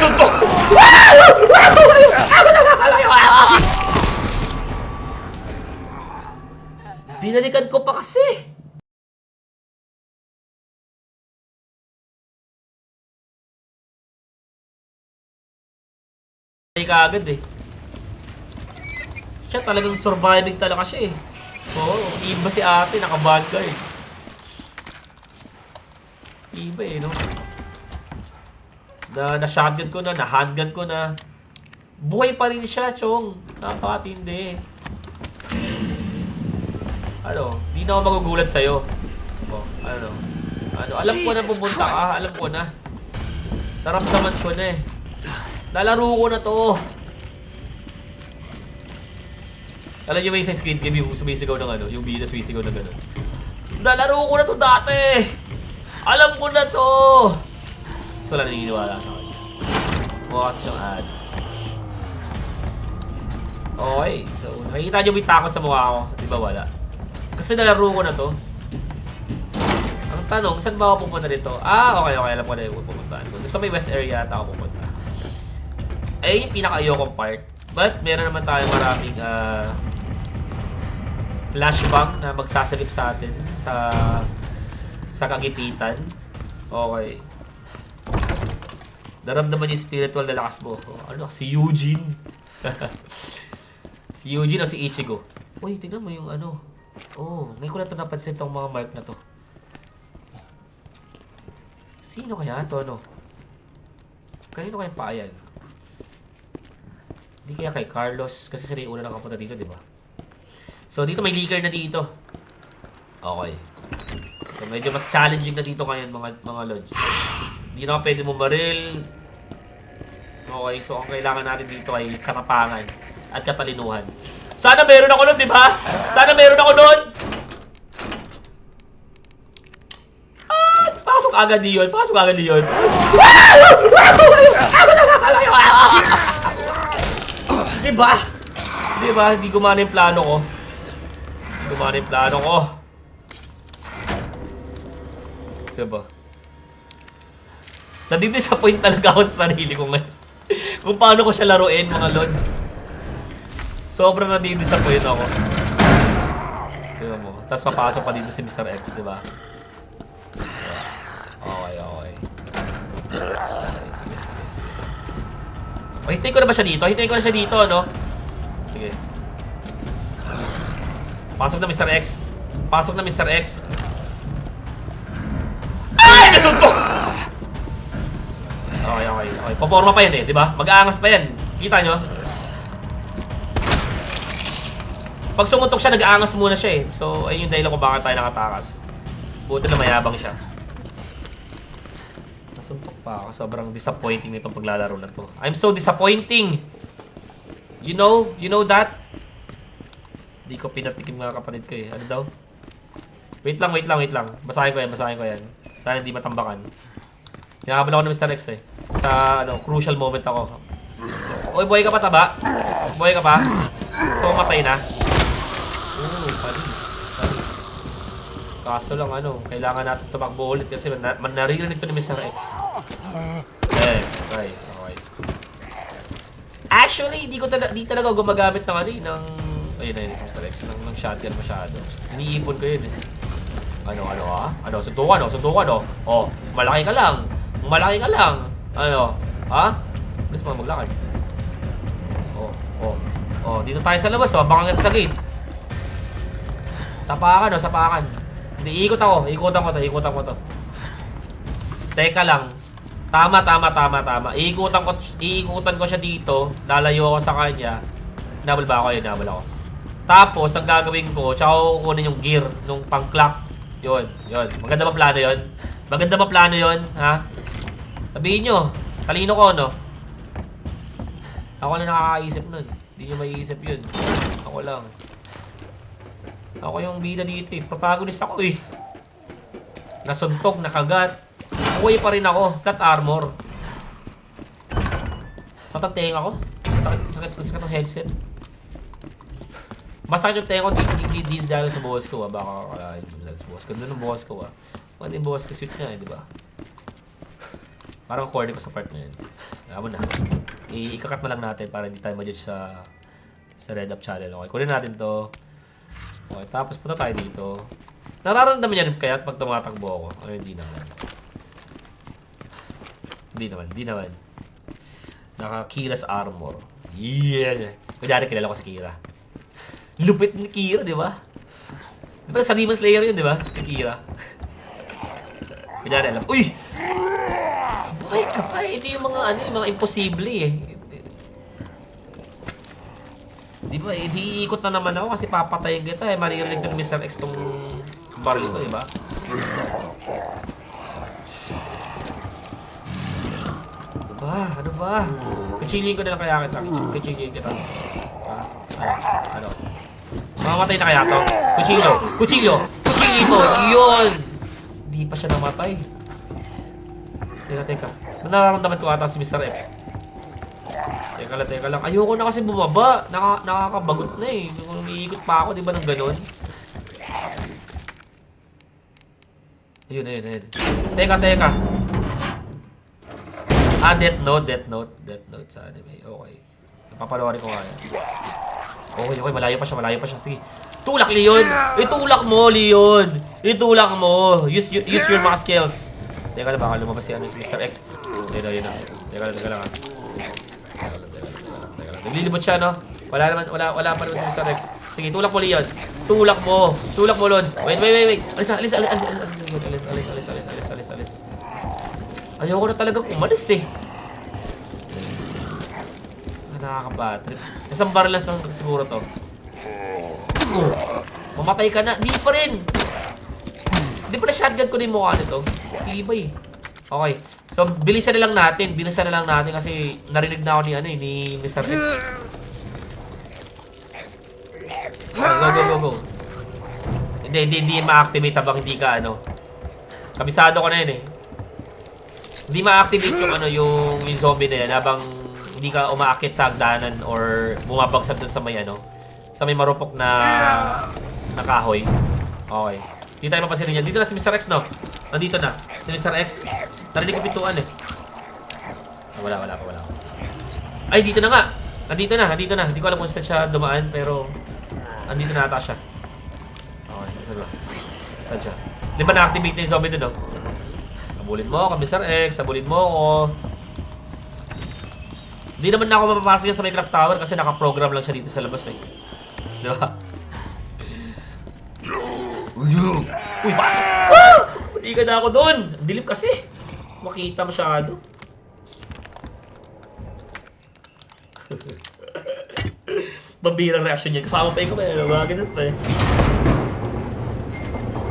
nasuntok! Binalikan ko pa kasi! Kaagad eh. Siya talagang surviving talaga siya eh. Oo, iba si ate, naka-bad guard. Iba eh, no? Na-shotgun ko na, na-handgun ko na. Buhay pa rin siya, Chong. Napakatindi. Ano, di na ako magugulat sa'yo. Oh, ano, alam ko na pupunta ka, alam ko na. Naramdaman ko na eh. Nalaro ko na to. Alam niyo ba yung sa Squid Game yung sumisigaw ng ano, yung bida sumisigaw ng gano'n? Nalaro ko na to dati! Alam ko na to! So wala naniniwala sa kanya. Mukha kasi siyang ad. Okay, so nakikita niyo ba yung takot sa mukha ko? Di ba wala? Kasi nalaro ko na to. Ang tanong, saan ba ako pupunta dito? Ah, okay, alam ko na yung pupuntaan ko. Doon sa may west area ata ako pupunta. Eh, yung pinaka-ayokong part. But, meron naman tayo maraming flashbang na magsasalip sa atin sa kagipitan. Okay. Naramdaman yung spiritual na lakas mo. Ano? Si Eugene. Si Eugene o si Ichigo. Uy, tignan mo yung ano. Oh, ngayon ko na ito napansin itong mga mark na to. Sino kaya ito, no? Kanino kaya pa yan? Hindi kaya kay Carlos, kasi sila yung una nakapunta dito, di ba? So, dito may leaker na dito. Okay. So, medyo mas challenging na dito ngayon, mga lods. Hindi na pwede mo baril. Okay, so ang kailangan natin dito ay katapangan at kapalinuhan. Sana meron ako nun, di ba? Sana meron ako nun! Ah! Pasok agad yun, pasok agad yun. Diba? Diba? Hindi gumana yung plano ko. Hindi gumana yung plano ko. Diba? Nadidisappoint talaga ako sa sarili ko ngayon. Kung paano ko siya laruin, mga lods. Sobrang nadidisappoint ako. Diba mo? Tapos papasok pa dito si Mr. X, diba? Okay. Sige. O, hintayin ko na ba siya dito? Hintayin ko na siya dito, no? Sige. Pasok na, Mr. X. Pasok na, Mr. X. Ay! Nasuntok! Okay. Paporma pa yan eh, di ba? Mag-aangas pa yan. Kita nyo? Pag sumutok siya, nag-aangas muna siya eh. So, ayun yung dahilan kung bakit tayo nakatakas. Buti na mayabang siya. Nasuntok pa ako. Sobrang disappointing nitong paglalaro na to. I'm so disappointing! You know that? Hindi ko pinatikim mga kapatid ko eh. Ano daw? Wait lang. Basahin ko yan. Sana hindi matambakan. Hinakabal ako ng Mr. X eh. Sa crucial moment ako. Uy, buhay ka pa taba? Buhay ka pa? So, matay na? Oo, palis. Kaso lang kailangan natin tumakbo ulit kasi naririnig ito ni Mr. X. Okay. Actually, di talaga gumagamit ng ayun, si Mr. X, ng shotgun masyado. Iniipon ko yun eh. Suntukan. Oh, malaki ka lang. Ha? Bilis mo maglakad. Oh, dito tayo sa labas, abangan kita sa gate. Sapakan. Hindi, ikutan ko to. Teka lang. Tama. Iikutan ko siya dito. Lalayo ako sa kanya. Nabal ba ako? Yun, nabal ako. Tapos, ang gagawin ko, tsaka ko kukunin yung gear nung pang-clock. Yun. Maganda ba plano yun? Ha? Sabihin nyo. Talino ko, no? Ako lang nakakaisip nun. Hindi nyo maiisip yun. Ako lang. Ako yung bida dito eh. Protagonist ako eh. Nasuntok, nakagat. Buhay pa rin ako. Flat armor. Sakit ang tenga ko. Sakit ang headset. Masakit yung tenga ko. Hindi dahil sa boss ko. Baka kakalahin mo dahil sa boss ko. Doon ang boss ko. Pwede yung boss ko suit niya eh, di ba? Parang corny ko sa part na yun. Alam mo na. Ikakat mo lang natin para hindi tayo ma-judge sa Red Up channel. Okay, kunin natin to. Okay, tapos punta tayo dito. Nararamdaman niya rin kaya pag tumatakbo ako. Ay, hindi naman. Hindi naman. Naka-Kira's armor. Yeah! Kunyari, kilala ko si Kira. Lupit ni Kira, di ba? Di ba sa Demon Slayer yun, di ba? Si Kira. Kunyari, alam. Uy! Buhay ka pa. Ito yung mga imposible eh. Di ba? Di iikot na naman ako kasi papatayin kita eh. Maririnig ko ni Mr. X tong barrel ko, di ba? Ano ba? Kuchiliin ko na lang kaya kita. Kuchiliin kita. Ano? Mamamatay na kaya to? Kuchilyo to! Yun! Hindi pa siya namatay. Teka. Nararamdaman ko ata si Mr. X. Teka lang. Ayoko na kasi bumaba. Nakakabagot na eh. Umiikot pa ako, di ba, ng ganon? Ayun. Teka. Death Note sa anime. Okay. Napapalawari ko nga yan. Okay. Malayo pa siya. Sige. Tulak, Leon! Itulak mo, Leon! Itulak mo! Use your mga skills. Teka lang, baka lumabas si Mr. X. Ayun na. Teka lang. Naglilibot siya, no? Wala pa naman si Mr. X. Sige, tulak mo, Leon. Tulak mo, Lods. Wait. Alis. Ayoko na talagang umalis eh. Nakakabatrip. Isang barrel lang siguro to. Mamatay ka na. Di pa rin. Di pa na shotgun ko na yung mukha nito. Ibay. Okay. So, bilisan na lang natin kasi narinig na ako ni Mr. X. Go. Hindi ma-activate habang hindi ka kabisado ko na yun eh. Hindi ma-activate yung zombie na yan habang hindi ka umaakit sa hagdanan or bumabagsak dun sa may marupok na kahoy. Okay. Hindi tayo mapansinin yan. Dito na si Mr. X, no? Nandito na. Si Mr. X. Narinig ko pintuan eh. Wala. Ay, dito na nga. Nandito na. Hindi ko alam kung saan siya dumaan pero andito na ata siya. Okay. Saan siya? Di ba na-activate na yung zombie dun, no? Sabulin mo ako, Mr. X. Sabulin mo ako. Hindi naman na ako mapapasok sa may clock tower kasi nakaprogram lang siya dito sa labas eh. Di ba? Uy, bakit? Hindi ka na ako doon. Ang dilim kasi. Makita masyado. Pambirang reaction niya. Kasama pa yung kamay. Mga ganun pa eh.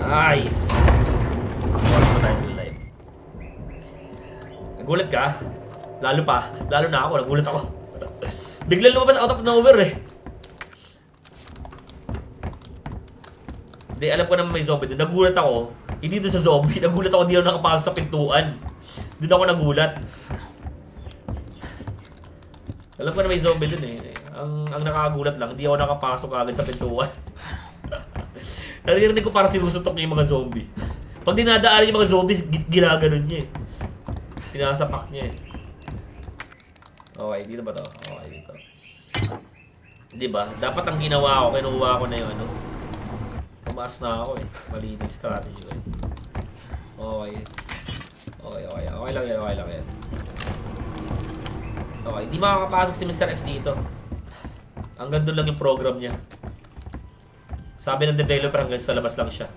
Nice. Oras na tayo ng live. Nagulat ka? Lalo na ako. Nagulat ako. Biglang lumabas out of nowhere eh. Hindi, alam ko naman may zombie doon. Nagulat ako. Hindi doon sa zombie. Nagulat ako, di ako nakapasok sa pintuan. Doon ako nagulat. Alam ko na may zombie doon eh. Ang nakakagulat lang, hindi ako nakapasok agad sa pintuan. Narinig ko para sinusutok niya yung mga zombie. Pag dinadaan yung mga zombies, ginaganon niya eh. Pinasapak niya eh. Okay, dito ba to? Okay, dito. Diba? Dapat ang ginawa ko, kinuha ko na yung tumaas na ako eh. Mali yung strategy ko eh. Okay. Okay lang yan. Okay, di makakapasok si Mr. X dito. Hanggang doon lang yung program niya. Sabi ng developer hanggang sa labas lang siya.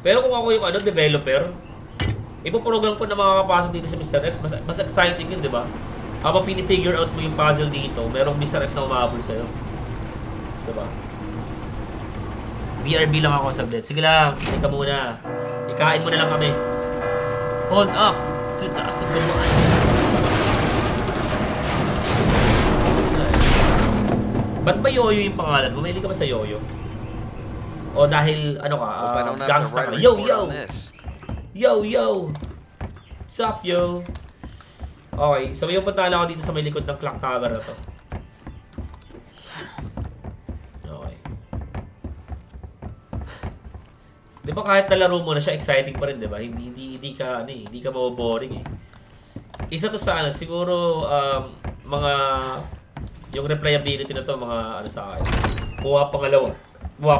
Pero kung ako yung developer, ipoprogram ko na makakapasok dito si Mr. X. Mas exciting yun, di ba? Habang pinifigure out mo yung puzzle dito, merong Mr. X na umahabol sa'yo. Diba? BRB lang ako saglit. Sige lang, hindi ka muna. Ikain mo na lang kami. Hold up! Tutaas ang gamaan. Ba't ba Yoyo yung pangalan mo? Mahilig ka ba sa Yoyo? O dahil, gangsta ka? Yo! What's up, yo? Okay, so yung pantala ako dito sa may likod ng clock tower na to. Okay. Di ba kahit nalaro mo na siya, exciting pa rin, di ba? Hindi ka, ano eh, hindi ka maboboring eh. Isa to sa ano, siguro, mga, yung replayability na to, mga ano sa akin. Buha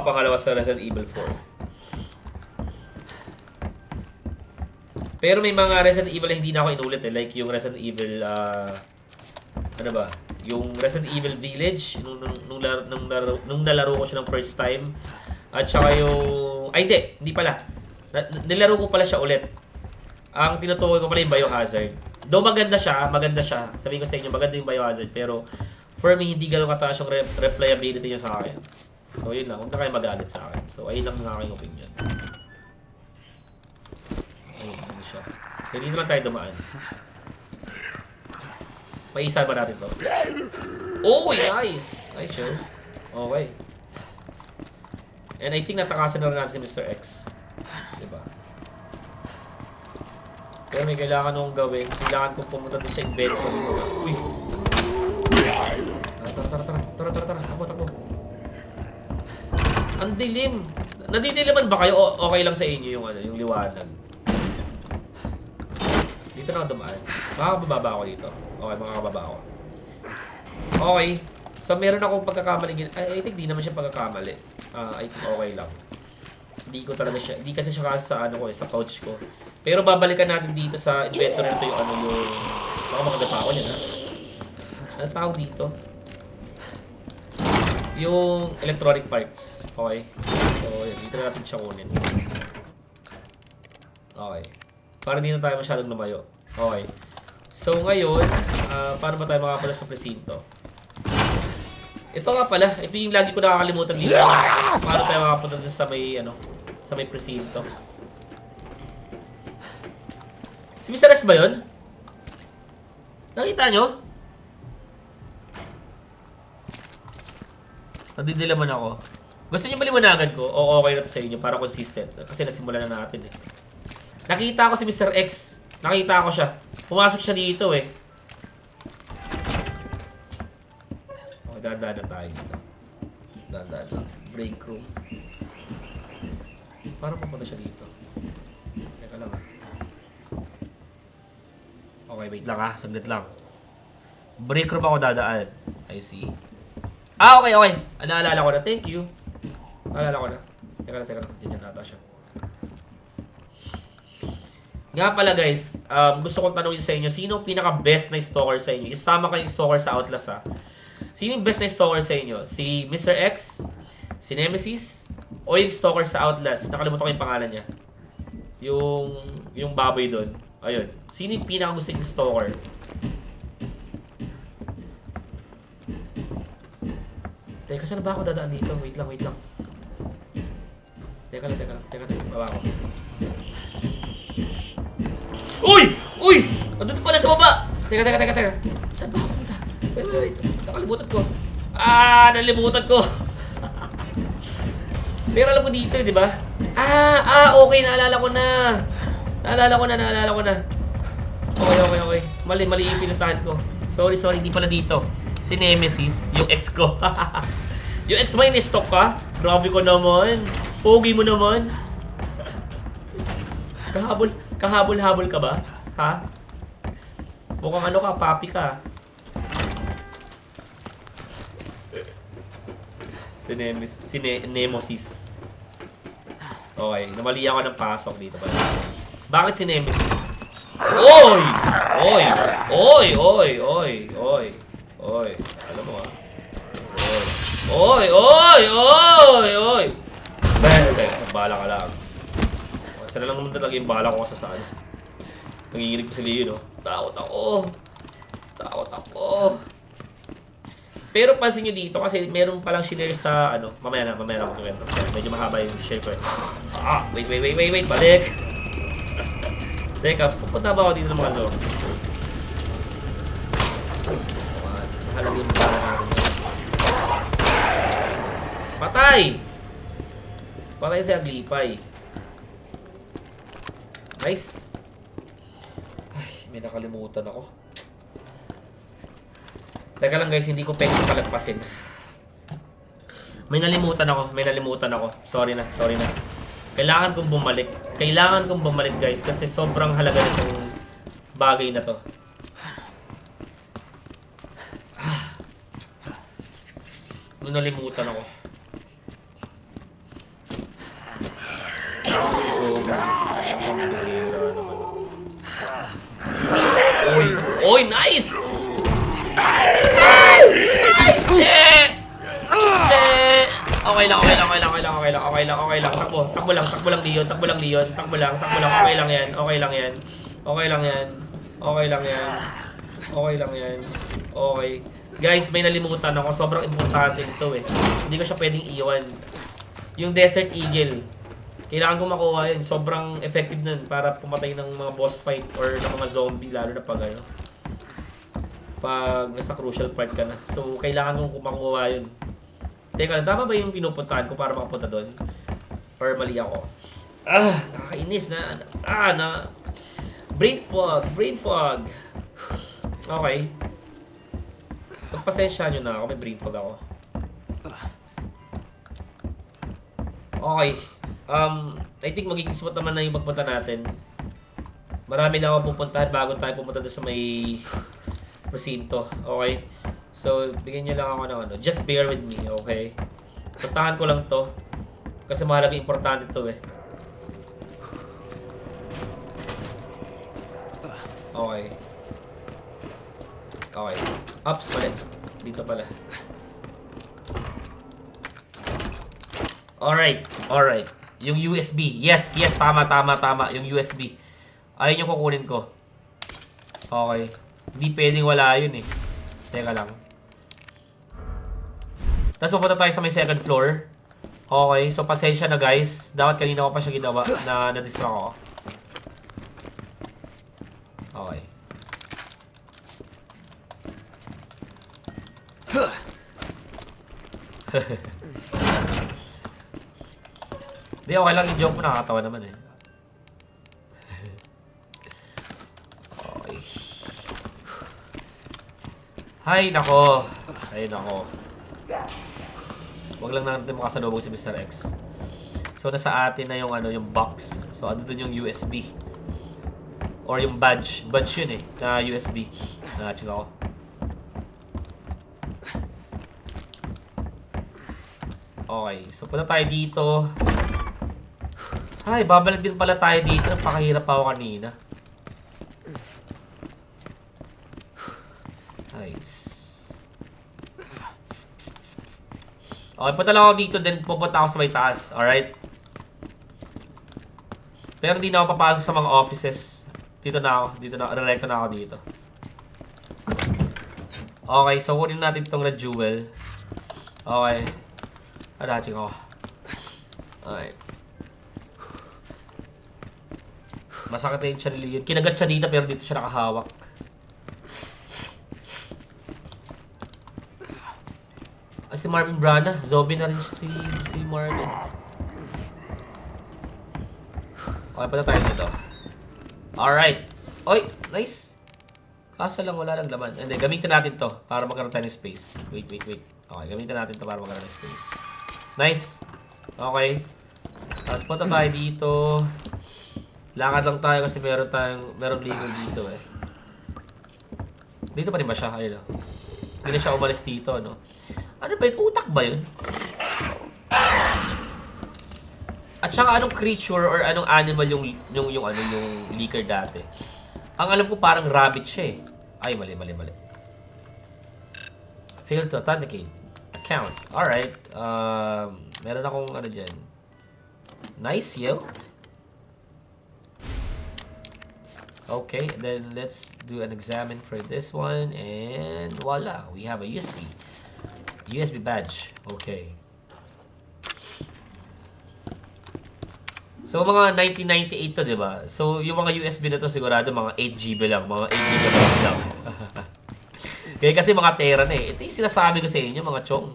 pangalawa sa Resident Evil 4. Pero may mga Resident Evil na hindi na ako inulit eh. Like yung Resident Evil, ano ba? Yung Resident Evil Village, nung nalaro ko siya ng first time. At saka yung... Ay, hindi pala. Nilaro ko pala siya ulit. Ang tinutukoy ko pala yung Biohazard. Though maganda siya. Sabihin ko sa inyo, maganda yung Biohazard. Pero for me, hindi ganun kataas yung replayability niya sa akin. So, yun lang. Huwag na kayo magalit sa akin. So, ayun lang ang aking opinion. Ayun, ano siya. So, dito lang tayo dumaan. May isa ba natin to? Oh, nice! Nice, sure. Okay. And I think natakasan na rin natin si Mr. X. Diba? Pero may kailangan nung gawin. Kailangan kong pumunta doon sa inventory. Uy! Tara. Takbo. Ang dilim! Nadidiliman ba kayo? O okay lang sa inyo yung, ano, yung liwanag? Dito na ako dumaan. Makakababa ako dito. Okay, makakababa ako. Okay. So, meron akong pagkakamali. I think di naman siya pagkakamali. I think okay lang. Hindi kasi siya sa ano ko, sa pouch ko. Pero babalikan natin dito sa inventory na ito yung ano yung... Baka makagata ako niyan, ha? Ano tawag dito? Yung electronic parts. Okay. So, yun. Dito na natin siya kunin. Okay. Para di na tayo masyadong lumayo. Okay. So, ngayon, paano ba tayo makapunta sa presinto? Ito nga pala. Ito yung lagi ko nakakalimutan dito. Paano tayo makapunta dun sa may, ano, sa may presinto. Si Mr. X ba yun? Nakita nyo? Nadidilaman ako. Gusto niyo maliwanagan ko? O okay na to sa inyo para consistent. Kasi nasimulan na natin eh. Nakita ko si Mr. X. Nakita ko siya. Pumasok siya dito eh. Okay, dahan-dahan na tayo dito. Dahan-dahan lang. Break room. Parang pupunta siya dito. Teka lang ah. Okay, wait lang ah. Saglit lang. Break room ako dadaan. I see. Okay. Naalala ko na. Thank you. Naalala ko na. Teka lang. Diyan nata siya. Nga pala guys, gusto kong tanongin sa inyo, sino ang pinaka-best na stalker sa inyo? Isama kayong stalker sa Outlast ha. Sino yung best na stalker sa inyo? Si Mr. X? Si Nemesis? O yung stalker sa Outlast? Nakalimutan ko yung pangalan niya. Yung baboy doon. Ayun. Sino yung pinaka-gusto yung stalker? Teka, saan ba ako dadaan dito? Wait lang. Teka lang. Baba ako. Uy! Andun pala sa baba! Teka. Saan ba ako punta? Wait. Nakalimutan ko. Nalimutan ko. Pero alam mo dito, di ba? Okay. Naalala ko na. Okay. Mali yung pinuntahan ko. Sorry. Hindi pala dito. Si Nemesis, yung ex ko. Yung ex mo yung stock ka? Grabe ko naman. Pogi mo naman. Kahabol-habol ka ba? Ha? Mukhang ano ka, papi ka. Si Nemesis. Okay, namali ako ng pasok dito pala. Bakit si Nemesis? Oy! Alam mo ah. Oy! Bala ka lang. Sana lang naman talaga yung bala ko sa saan. Nanginginig pa si Leo, no? Takot ako. Pero pansin nyo dito kasi meron palang share sa ano. Mamaya na magkwento. Medyo mahaba yung share ko. Wait. Balik. Teka, pupunta ba ako dito ng mga zombie? Mahalaga yung bala natin. Patay si Aglipay. Nice. Ay, may nakalimutan ako. Teka lang guys, hindi ko pwede palagpasin. May nalimutan ako. Sorry na. Kailangan kong bumalik. Kailangan kong bumalik guys kasi sobrang halaga nitong bagay na to. Nalimutan ako. Oy! Oy! Nice! Okay lang. Takbo lang Leon. Okay lang yan. Okay. Guys, may nalimutan ako. Sobrang importante ito eh. Hindi ko siya pwedeng iwan. Yung Desert Eagle. Kailangan ko makuha yun. Sobrang effective nun para pumatay ng mga boss fight or ng mga zombie. Lalo na pag ano. Pag nasa crucial part ka na. So, kailangan kong makuha yun. Teka lang, tama ba yung pinupuntahan ko para makapunta doon? Or mali ako? Nakakainis na. Brain fog. Okay. Pagpasensya nyo na ako, may brain fog ako. Okay. I think magiging smooth naman na yung pagpunta natin. Marami lang ako pupuntahan bago tayo pumunta doon sa may presinto. Okay? So, bigyan nyo lang ako ng ano. Just bear with me, okay? Puntahan ko lang to. Kasi mahalaga importante to eh. Okay. Ups pala. Dito pala. Alright. Yung USB. Yes. Tama. Yung USB. Ayun yung kukunin ko. Okay. Hindi pwedeng wala yun eh. Teka lang. Tapos pupunta tayo sa may second floor. Okay. So, pasensya na guys. Dapat kanina ko pa siya ginawa na na-distract ako. Okay. Hindi, okay lang yung joke mo. Nakakatawa naman eh. Okay. Hay nako. Huwag lang natin makasalubog si Mr. X. So, nasa atin na yung ano, yung box. So, ano dun yung USB. Or yung badge. Badge yun eh, na USB. Na-check ako. Okay, so punta tayo dito. Ay, babalik din pala tayo dito. Napakahirap pa ako kanina. Nice. Okay, punta lang ako dito. Then pupunta ako sa may taas. Alright? Pero hindi na ako papasok sa mga offices. Dito na ako. Direkto na ako dito. Okay, so kunin natin itong red jewel. Okay. Araching ako. Alright. Masakit na yung siya ni Leon. Kinagat siya dito pero dito siya nakahawak. Si Marvin Brana. Zombie na rin siya si Marvin. Okay, punta tayo dito. Alright. Oy, nice. Kaso lang wala lang laman. And then, gamitin natin to para magkaroon tayo ng space. Wait. Okay, gamitin natin to para magkaroon ng space. Nice. Okay. Tapos punta tayo dito. Lakad lang tayo kasi meron legal dito eh. Dito pa rin ba siya? Ayun o. Hindi na siya umalis dito, no? Ano ba yun? Utak ba yun? At saka anong creature or anong animal yung leaker dati? Ang alam ko parang rabbit siya eh. Ay, mali. Fail to authenticate. Account. Alright. Meron akong ano dyan. Nice, yo. Okay, then let's do an examine for this one. And voila, we have a USB. USB badge. Okay. So, mga 1998 to, di ba? So, yung mga USB na to, sigurado mga 8GB lang. Mga 8GB lang. Kaya kasi mga tera na eh. Ito yung sinasabi ko sa inyo, mga chong.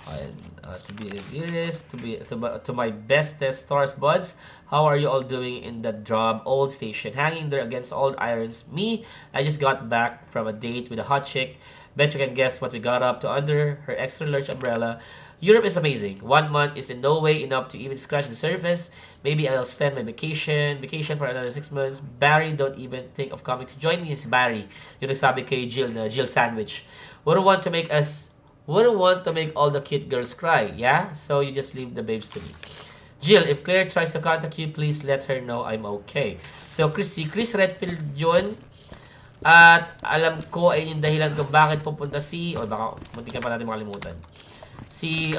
And, to be honest, to my bestest stars buds, how are you all doing in that job? Old station, hanging there against old irons. Me, I just got back from a date with a hot chick. Bet you can guess what we got up to under her extra large umbrella. Europe is amazing. 1 month is in no way enough to even scratch the surface. Maybe I'll extend my vacation for another 6 months. Barry, don't even think of coming to join me. It's Barry. Yung nagsabi kay Jill na Jill Sandwich. Wouldn't want to make all the cute girls cry, yeah? So you just leave the babes to me. Jill, if Claire tries to contact you, please let her know I'm okay. So si Chris Redfield yun. At alam ko ay yung dahilan kung bakit pupunta o baka munti ka pa natin makalimutan. Si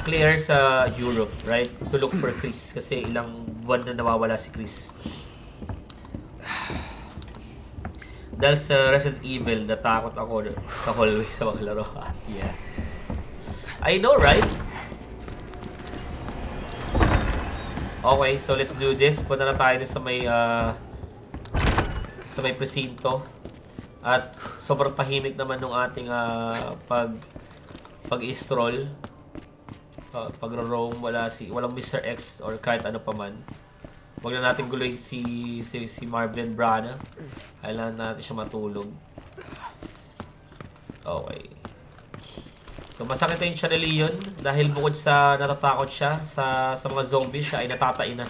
Claire sa Europe, right? To look for Chris kasi ilang buwan na nawawala si Chris. Dahil sa Resident Evil, natakot ako sa hallway sa mga laro. Yeah. I know, right? Okay, so let's do this. Punta na tayo sa may presinto. At sobrang tahimik naman nung ating pag-stroll. Pag-roam, walang Mr. X or kahit ano pa man. Huwag na natin guluhin si Marvin Brana. Kailangan natin siya matulog. Okay. So masakit yung siya ni Leon dahil bukod sa natatakot siya sa mga zombie, siya ay natatain na.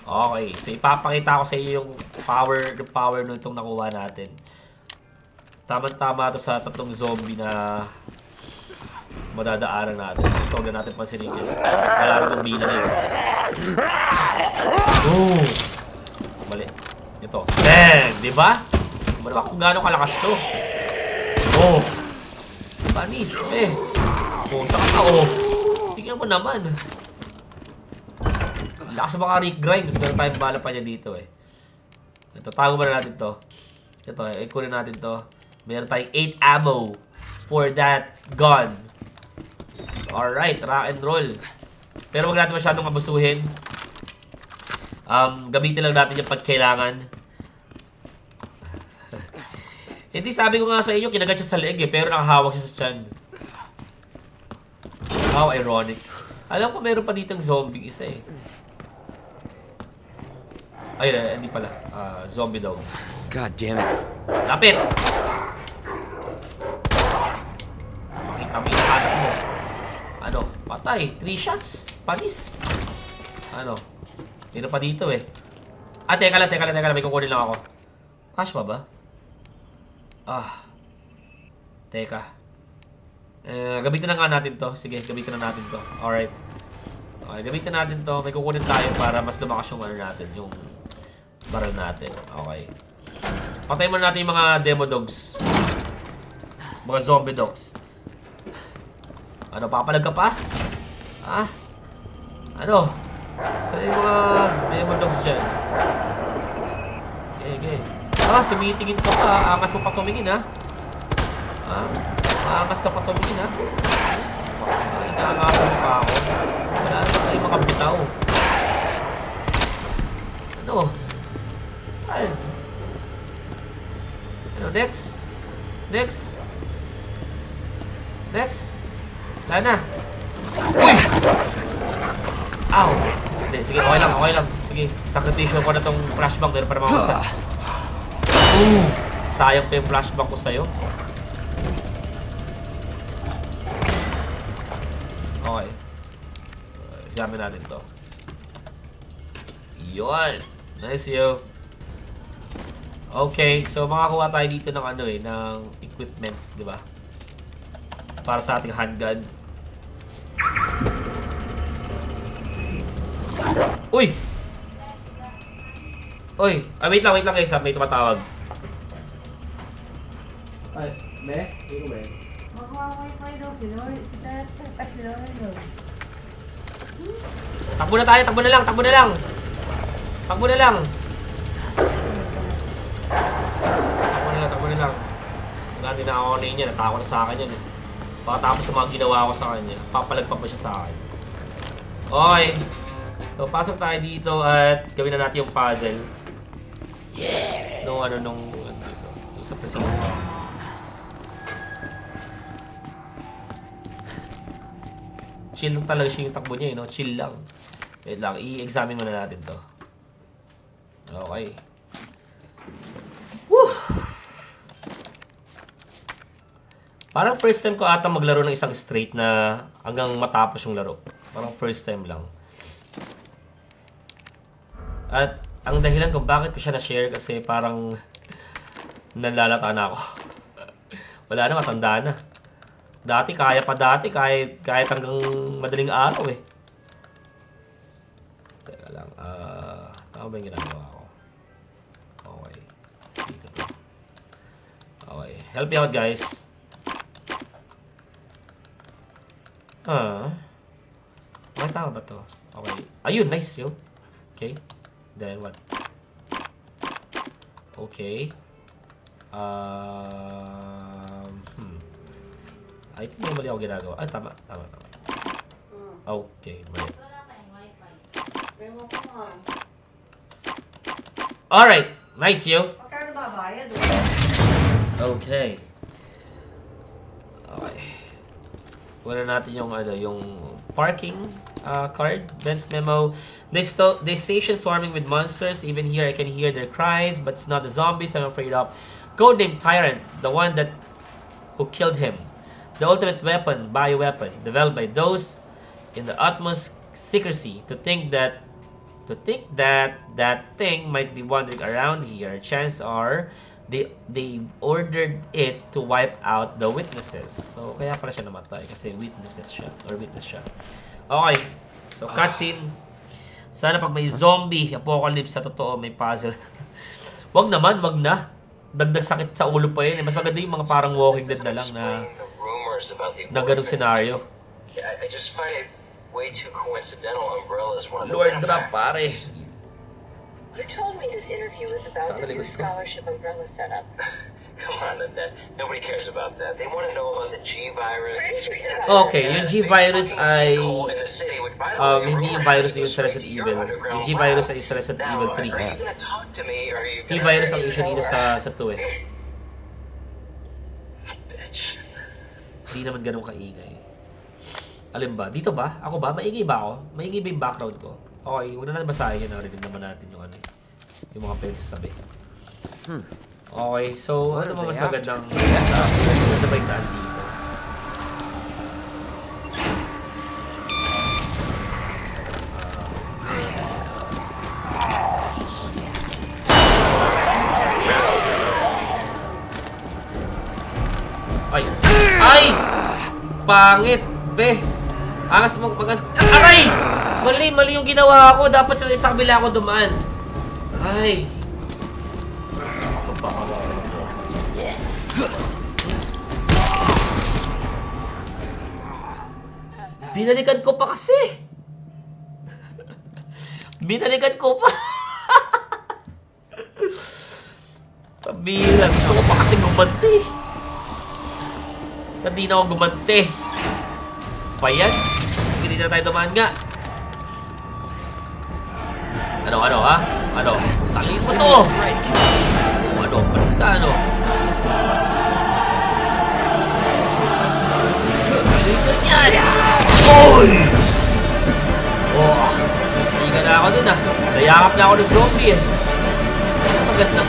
Okay, so ipapakita ko sa iyo yung power nung itong nakuha natin. Tama-tama to sa tatlong zombie na madadaanan natin. Ito, huwag na natin pansinin yun. Wala na ng bila na yun. Ooh! Mali. Ito. Bang! Diba? Diba kung gaano kalakas to? Oh! Panis, eh. Oh, saka ka, oh. Tingnan mo naman. Lakas sa mga Rick Grimes. Meron tayong bala pa niya dito, eh. Ito, tago ba na natin to? Ito, ikunin natin to. Meron tayong 8 ammo for that gun. Alright, rock and roll. Pero huwag natin masyadong abusuhin. Gamitin lang natin yung pagkailangan. Hindi, sabi ko nga sa inyo, kinagat siya sa leeg eh, pero nakahawak siya sa tiyan. How ironic. Alam ko meron pa ditong zombie isa eh. Ay, hindi pala. Zombie dog. God damn it. Lapit! Makita mo yung hanap mo. Ano? Patay. 3 shots. Panis. Ano? Meron pa dito eh. Teka lang. May kukunin lang ako. Cash pa ba? Teka. Gamitin na nga natin to. Sige, gamitin na natin to. Alright. Okay, gamitin natin to. May kukunin tayo para mas lumakas yung ano natin. Yung barrel natin. Okay. Patayin muna natin yung mga demo dogs. Mga zombie dogs. Ano, papalag ka pa? Ano? Saan yung mga demo dogs dyan? Okay. Tumitingin ka pa. Angas mo pa tumingin, ha? Angas ka pa tumingin, ha? Inaangasan mo pa ako. Wala naman kayo makabitaw. Ano? Saan? Ano, next? Wala na. Uy! Ow! Hindi, sige, okay lang. Sige, sakripisyo ko na tong flashbang dahil para makakasa. Sayang pa yung flashbang ko sa'yo. Okay. Examine natin to. Yun! Nice yo. Okay, so makakuha tayo dito ng ng equipment, di ba? Para sa ating handgun. Uy! Wait lang guys, may tumatawag. Ay, Dito ba? Makawifi daw si Lord. Si Lord. Takbo na tayo, takbo na lang. Hindi na ako na niya, natakot na sa akin yan. Pagkatapos sa mga ginawa ko sa kanya, papalagpag pa siya sa akin. Okay. So, pasok tayo dito at gawin na natin yung puzzle. Nung sa presinto. Chill lang talaga siya yung takbo niya, no? Chill lang. Wait lang, i-examine muna natin to. Okay. Woo! Parang first time ko ata maglaro ng isang straight na hanggang matapos yung laro. Parang first time lang. At ang dahilan kung bakit ko siya na-share kasi parang nalalata na ako. Wala na, matanda na. Dati, kahit hanggang madaling araw eh. Teka lang, tama ba yung ginagawa ko? Okay. Dito to. Okay. Help me out, guys. Okay, tama ba to? Okay. Ayun, nice yun. Okay. Then what? Okay. I think may mali ako ginagawa. Ah, tama. Okay, mali. Alright, nice you. Magkano babayad? Okay. Okay. Wala natin yung yung parking card. Ben's memo. This station swarming with monsters. Even here I can hear their cries, but it's not the zombies I'm afraid of. Codename Tyrant, the one who killed him. The ultimate weapon, bioweapon, developed by those in the utmost secrecy. To think that thing might be wandering around here. Chances are they ordered it to wipe out the witnesses. So kaya pala siya namatay kasi witness siya. Okay. So cutscene. Sana pag may zombie apocalypse sa totoo may puzzle. Wag naman, wag na. Dagdag sakit sa ulo pa yun. Mas maganda yung mga parang Walking Dead na lang na ganung senaryo. I just find it way too coincidental. Umbrella is one of the Lord drop, pare. You told me this interview was about the new scholarship umbrella setup. Come on, Annette. Nobody cares about that. They want to know about the G virus. Okay, yung G virus ay hindi yung virus na yung sa Resident Evil. Yung G virus ay sa Resident Evil 3. T virus ang issue dito sa 2 eh. Hindi naman ganun kaingay. Alin ba? Dito ba? Ako ba? Maingay ba ako? Maingay ba yung background ko? Okay, huwag na natin basahin yan. Narinig naman natin yung yung mga pagsasabi. Okay, so ano ba mas magandang maganda ba yung daan dito? Ay! Pangit! Be! Angas mo pag... Aray! Mali yung ginawa ko. Dapat sa kabila ako dumaan. Ay! Binalikan ko pa kasi! Binalikan ko pa! Pabila. Gusto ko pa kasi gumanti. Hindi na ako gumanti. Pa yan? Hindi na tayo dumaan nga. Ano, ha? Ano? Salin mo to! Ano? Palis ka, ano? Salin ko yan! Oy! Oh, hindi ka na ako dun, ah. Nayakap na ako ng zombie, eh. Magandang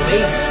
way.